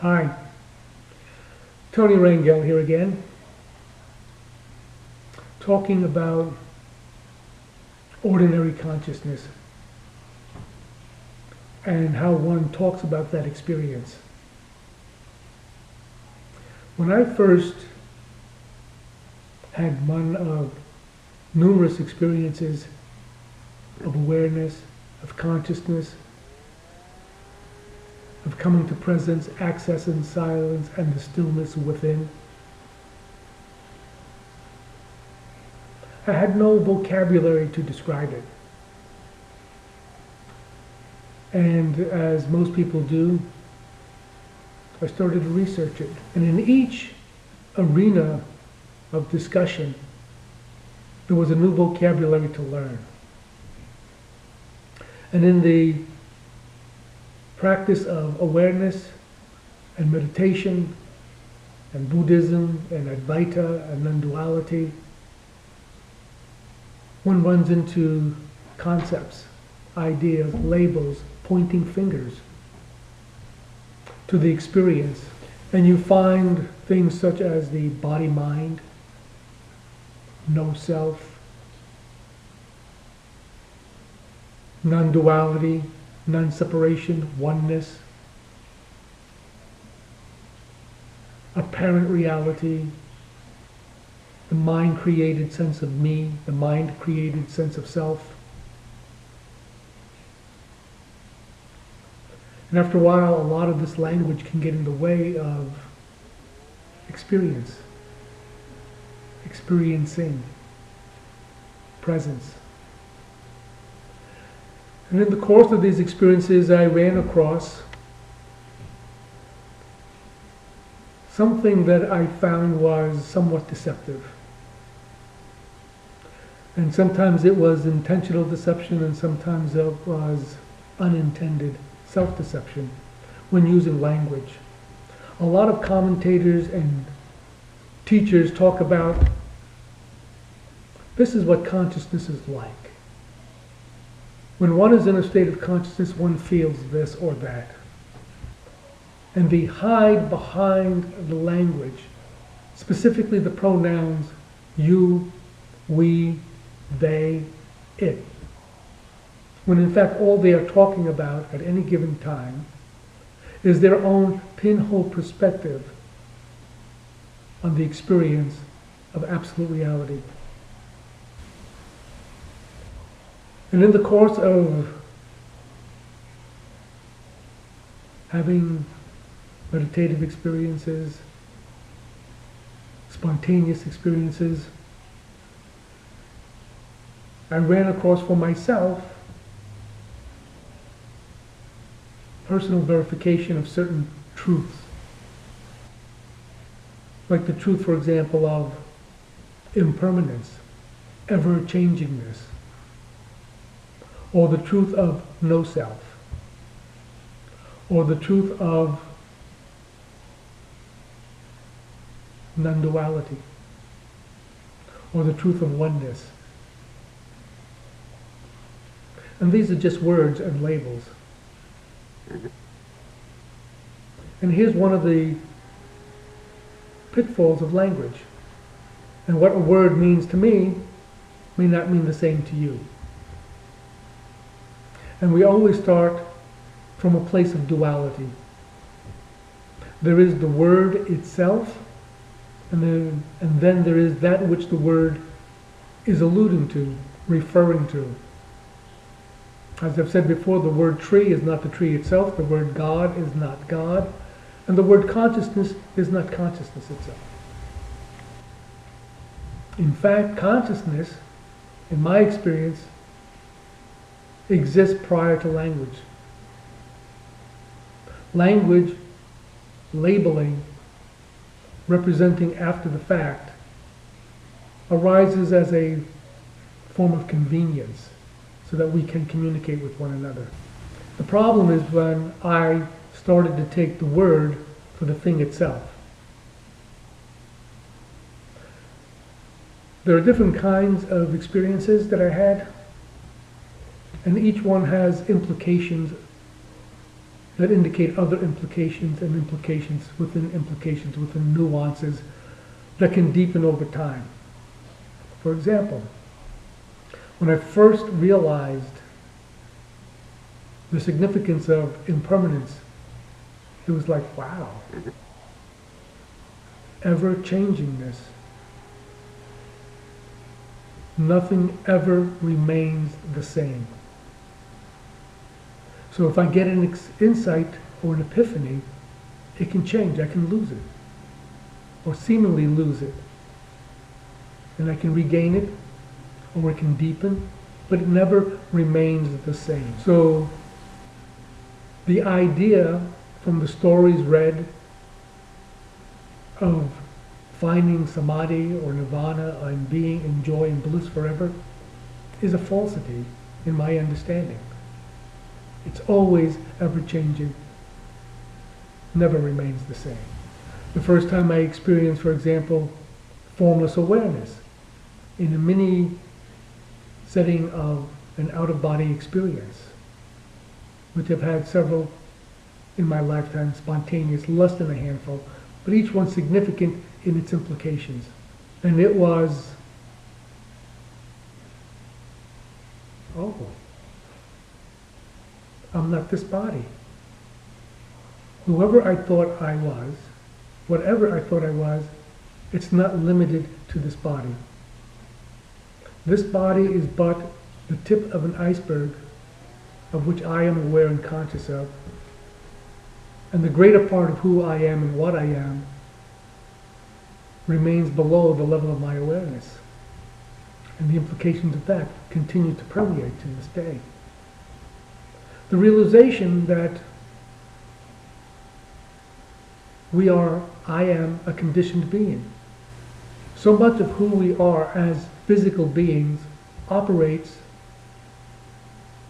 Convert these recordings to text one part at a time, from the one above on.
Hi, Tony Rangel here again, talking about ordinary consciousness and how one talks about that experience. When I first had one of numerous experiences of awareness, of consciousness, of coming to presence, accessing silence and the stillness within, I had no vocabulary to describe it. And as most people do, I started to research it. And in each arena of discussion, there was a new vocabulary to learn. And in the practice of awareness and meditation and Buddhism and Advaita and non-duality, one runs into concepts, ideas, labels, pointing fingers to the experience. And you find things such as the body-mind, no self, non-duality, non-separation, oneness, apparent reality, the mind-created sense of me, the mind-created sense of self. And after a while, a lot of this language can get in the way of experience, experiencing, presence. And in the course of these experiences, I ran across something that I found was somewhat deceptive. And sometimes it was intentional deception, and sometimes it was unintended self-deception when using language. A lot of commentators and teachers talk about this is what consciousness is like. When one is in a state of consciousness, one feels this or that. And they hide behind the language, specifically the pronouns you, we, they, it. When in fact all they are talking about at any given time is their own pinhole perspective on the experience of absolute reality. And in the course of having meditative experiences, spontaneous experiences, I ran across for myself personal verification of certain truths. Like the truth, for example, of impermanence, ever-changingness, or the truth of no self, or the truth of non-duality, or the truth of oneness. And these are just words and labels. And here's one of the pitfalls of language. And what a word means to me may not mean the same to you. And we always start from a place of duality. There is the word itself, and then there is that which the word is alluding to, referring to. As I've said before, the word tree is not the tree itself, the word God is not God, and the word consciousness is not consciousness itself. In fact, consciousness, in my experience, exists prior to language. Language, labeling, representing after the fact, arises as a form of convenience so that we can communicate with one another. The problem is when I started to take the word for the thing itself. There are different kinds of experiences that I had, and each one has implications that indicate other implications and implications within nuances that can deepen over time. For example, when I first realized the significance of impermanence, it was like, wow, ever-changingness. Nothing ever remains the same. So if I get an insight or an epiphany, it can change. I can lose it, or seemingly lose it. And I can regain it, or it can deepen, but it never remains the same. So the idea from the stories read of finding samadhi or nirvana and being in joy and bliss forever is a falsity in my understanding. It's always ever-changing, never remains the same. The first time I experienced, for example, formless awareness in a mini setting of an out-of-body experience, which I've had several in my lifetime, spontaneous, less than a handful, but each one significant in its implications. And it was, oh, I'm not this body. Whoever I thought I was, whatever I thought I was, it's not limited to this body. This body is but the tip of an iceberg of which I am aware and conscious of. And the greater part of who I am and what I am remains below the level of my awareness. And the implications of that continue to permeate to this day. The realization that I am a conditioned being. So much of who we are as physical beings operates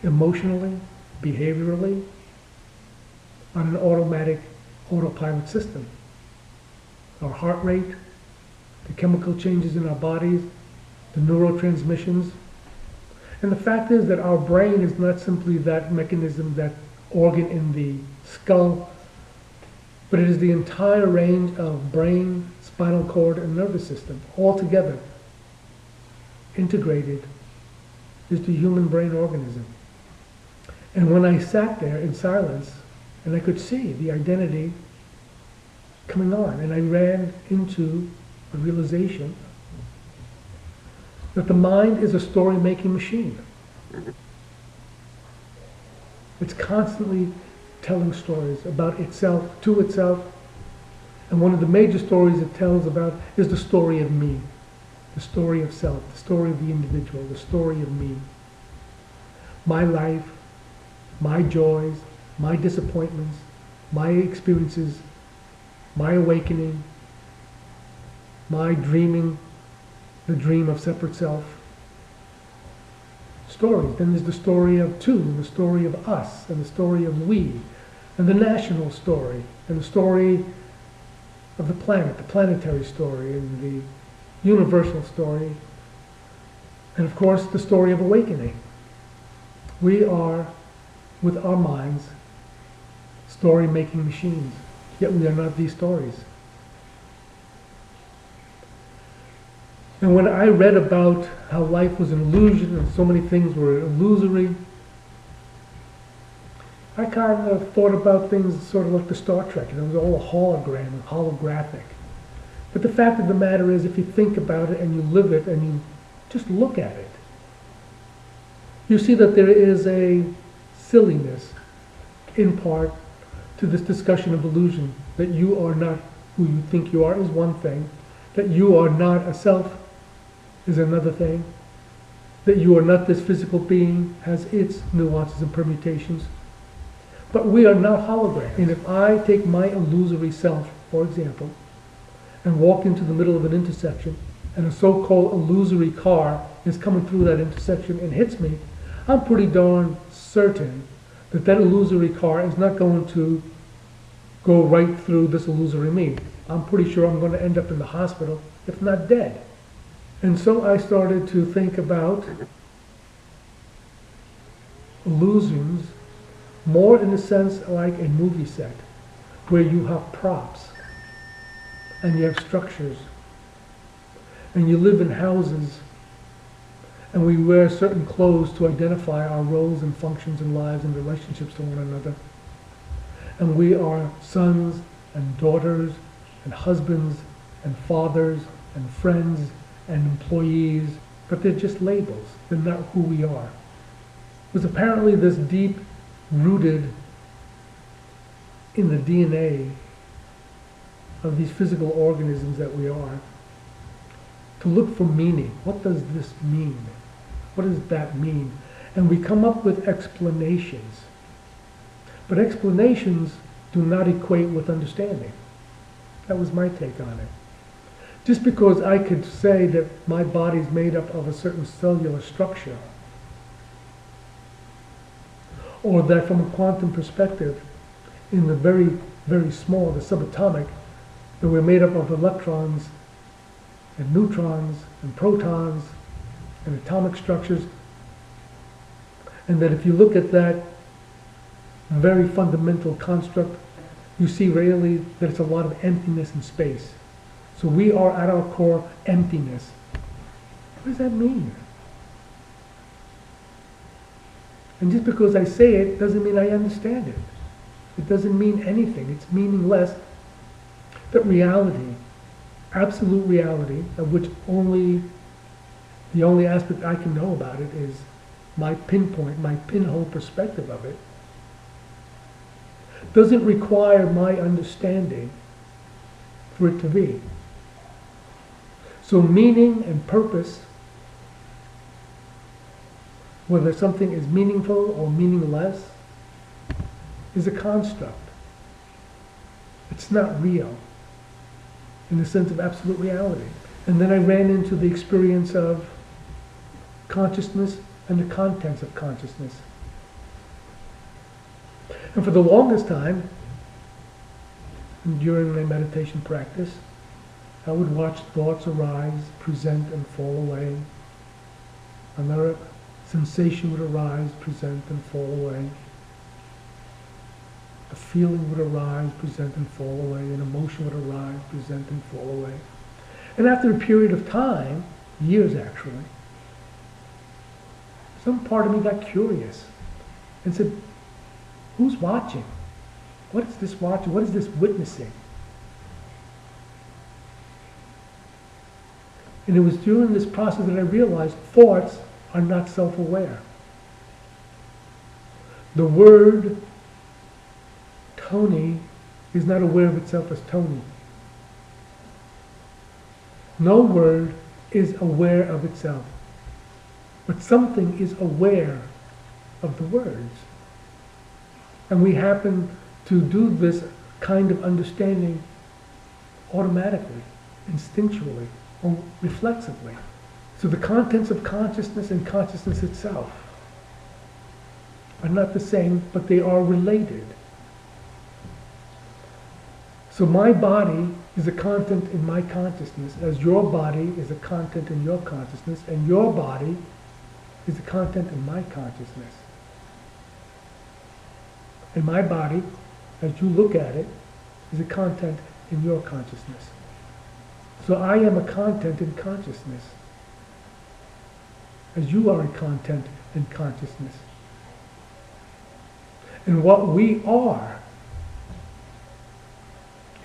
emotionally, behaviorally, on an autopilot system. Our heart rate, the chemical changes in our bodies, the neurotransmissions. And the fact is that our brain is not simply that mechanism, that organ in the skull, but it is the entire range of brain, spinal cord, and nervous system, all together, integrated, is the human brain organism. And when I sat there in silence, and I could see the identity coming on, and I ran into a realization that the mind is a story-making machine. It's constantly telling stories about itself, to itself, and one of the major stories it tells about is the story of me, the story of self, the story of the individual, the story of me. My life, my joys, my disappointments, my experiences, my awakening, my dreaming, the dream of separate self. Stories. Then there's the story of two, and the story of us, and the story of we, and the national story, and the story of the planet, the planetary story, and the universal story, and of course the story of awakening. We are, with our minds, story-making machines, yet we are not these stories. And when I read about how life was an illusion and so many things were illusory, I kind of thought about things sort of like the Star Trek. It was all a hologram and holographic. But the fact of the matter is, if you think about it and you live it and you just look at it, you see that there is a silliness, in part, to this discussion of illusion. That you are not who you think you are is one thing. That you are not a self is another thing. That you are not this physical being has its nuances and permutations. But we are not holograms. And if I take my illusory self, for example, and walk into the middle of an intersection, and a so-called illusory car is coming through that intersection and hits me, I'm pretty darn certain that that illusory car is not going to go right through this illusory me. I'm pretty sure I'm going to end up in the hospital, if not dead. And so I started to think about illusions more in a sense like a movie set, where you have props, and you have structures, and you live in houses, and we wear certain clothes to identify our roles and functions and lives and relationships to one another. And we are sons and daughters and husbands and fathers and friends and employees, but they're just labels. They're not who we are. There's apparently this deep rooted in the DNA of these physical organisms that we are, to look for meaning. What does this mean? What does that mean? And we come up with explanations. But explanations do not equate with understanding. That was my take on it. Just because I could say that my body is made up of a certain cellular structure, or that from a quantum perspective, in the very, very small, the subatomic, that we're made up of electrons and neutrons and protons and atomic structures, and that if you look at that very fundamental construct, you see really that it's a lot of emptiness in space. So we are at our core emptiness. What does that mean? And just because I say it doesn't mean I understand it. It doesn't mean anything. It's meaningless. That reality, absolute reality, of which the only aspect I can know about it is my pinpoint, my pinhole perspective of it, doesn't require my understanding for it to be. So meaning and purpose, whether something is meaningful or meaningless, is a construct. It's not real in the sense of absolute reality. And then I ran into the experience of consciousness and the contents of consciousness. And for the longest time, during my meditation practice, I would watch thoughts arise, present, and fall away. Another sensation would arise, present, and fall away. A feeling would arise, present, and fall away. An emotion would arise, present, and fall away. And after a period of time, years actually, some part of me got curious and said, who's watching? What is this watching? What is this witnessing? And it was during this process that I realized thoughts are not self-aware. The word Tony is not aware of itself as Tony. No word is aware of itself. But something is aware of the words. And we happen to do this kind of understanding automatically, instinctually, or reflexively. So the contents of consciousness and consciousness itself are not the same, but they are related. So my body is a content in my consciousness, as your body is a content in your consciousness, and your body is a content in my consciousness. And my body, as you look at it, is a content in your consciousness. So I am a content in consciousness, as you are a content in consciousness. And what we are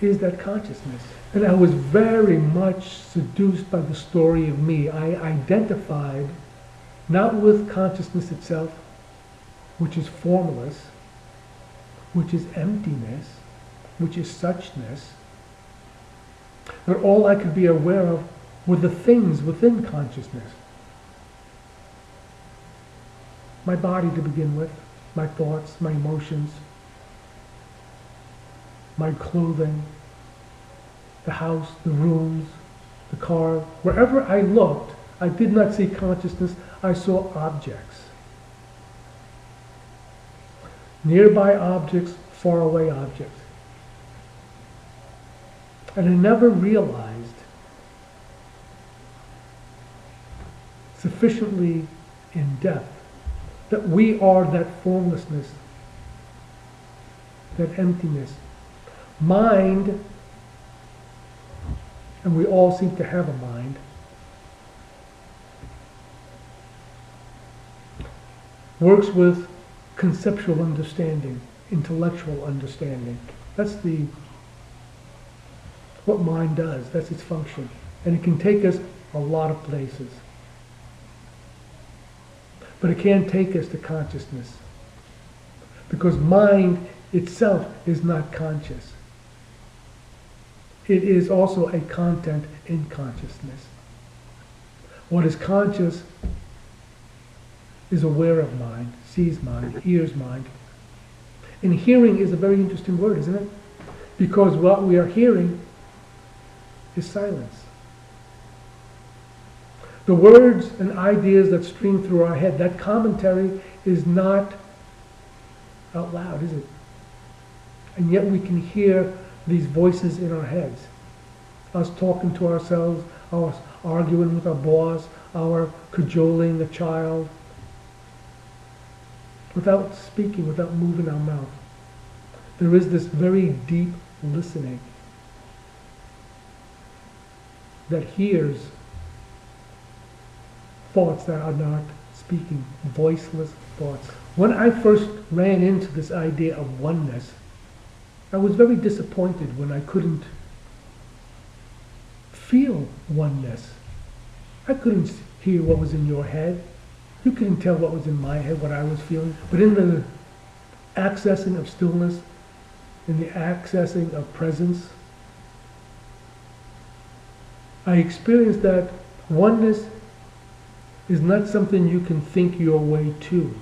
is that consciousness. And I was very much seduced by the story of me. I identified not with consciousness itself, which is formless, which is emptiness, which is suchness, but all I could be aware of were the things within consciousness. My body to begin with, my thoughts, my emotions, my clothing, the house, the rooms, the car. Wherever I looked, I did not see consciousness, I saw objects. Nearby objects, faraway objects. And I never realized sufficiently in depth that we are that formlessness that emptiness. Mind, and we all seem to have a mind, works with conceptual understanding, intellectual understanding. That's what mind does. That's its function. And it can take us a lot of places. But it can't take us to consciousness. Because mind itself is not conscious. It is also a content in consciousness. What is conscious is aware of mind, sees mind, hears mind. And hearing is a very interesting word, isn't it? Because what we are hearing is silence. The words and ideas that stream through our head, that commentary is not out loud, is it? And yet we can hear these voices in our heads. Us talking to ourselves, us arguing with our boss, our cajoling a child, without speaking, without moving our mouth. There is this very deep listening that hears thoughts that are not speaking, voiceless thoughts. When I first ran into this idea of oneness, I was very disappointed when I couldn't feel oneness. I couldn't hear what was in your head. You couldn't tell what was in my head, what I was feeling. But in the accessing of stillness, in the accessing of presence, I experienced that oneness is not something you can think your way to.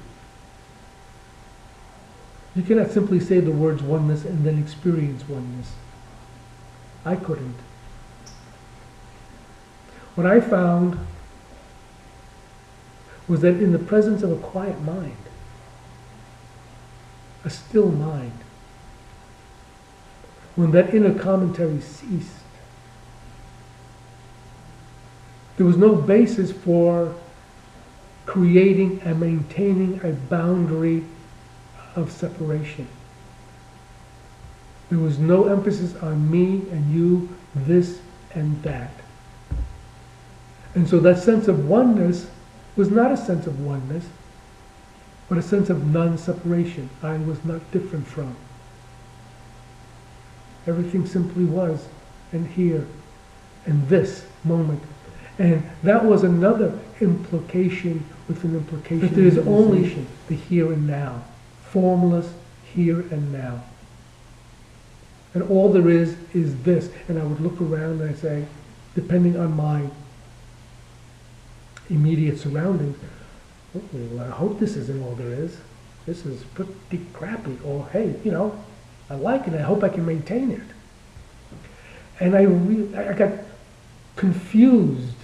You cannot simply say the words oneness and then experience oneness. I couldn't. What I found was that in the presence of a quiet mind, a still mind, when that inner commentary ceased, there was no basis for creating and maintaining a boundary of separation. There was no emphasis on me and you, this and that. And so that sense of oneness was not a sense of oneness, but a sense of non-separation. I was not different from. Everything simply was, and here, in this moment. And that was another implication within implication. That there is only the here and now. Formless here and now. And all there is this. And I would look around and I'd say, depending on my immediate surroundings, oh, well, I hope this isn't all there is. This is pretty crappy. Or, hey, I like it. I hope I can maintain it. And I got confused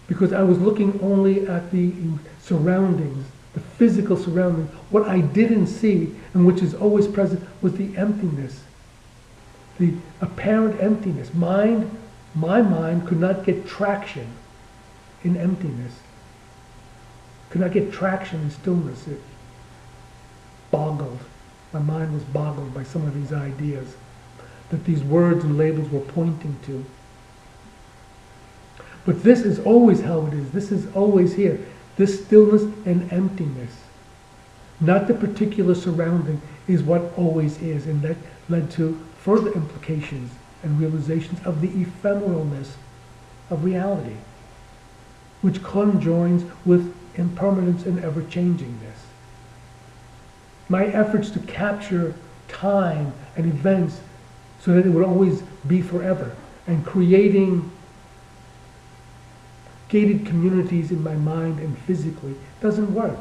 because I was looking only at the surroundings, the physical surroundings. What I didn't see, and which is always present, was the emptiness, the apparent emptiness. My mind could not get traction in emptiness, could not get traction in stillness. It boggled. My mind was boggled by some of these ideas that these words and labels were pointing to. But this is always how it is. This is always here. This stillness and emptiness, not the particular surrounding, is what always is. And that led to further implications and realizations of the ephemeralness of reality, which conjoins with impermanence and ever-changingness. My efforts to capture time and events so that it would always be forever, and creating gated communities in my mind and physically doesn't work.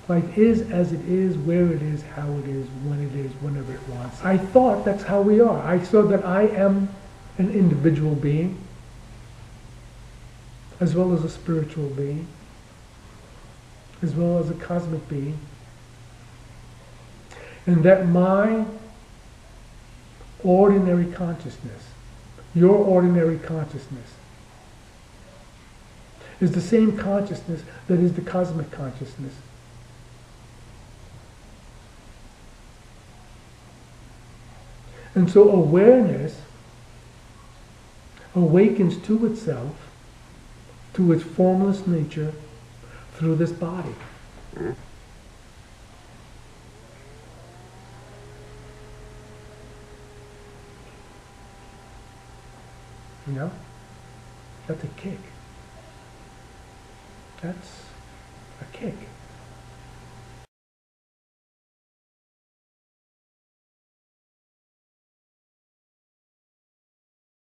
Life is as it is, where it is, how it is, when it is, whenever it wants. I thought that's how we are. I saw that I am an individual being, as well as a spiritual being, as well as a cosmic being, and that my ordinary consciousness, your ordinary consciousness, is the same consciousness that is the cosmic consciousness. And so awareness awakens to itself, to its formless nature, through this body. You know? That's a kick. That's a kick.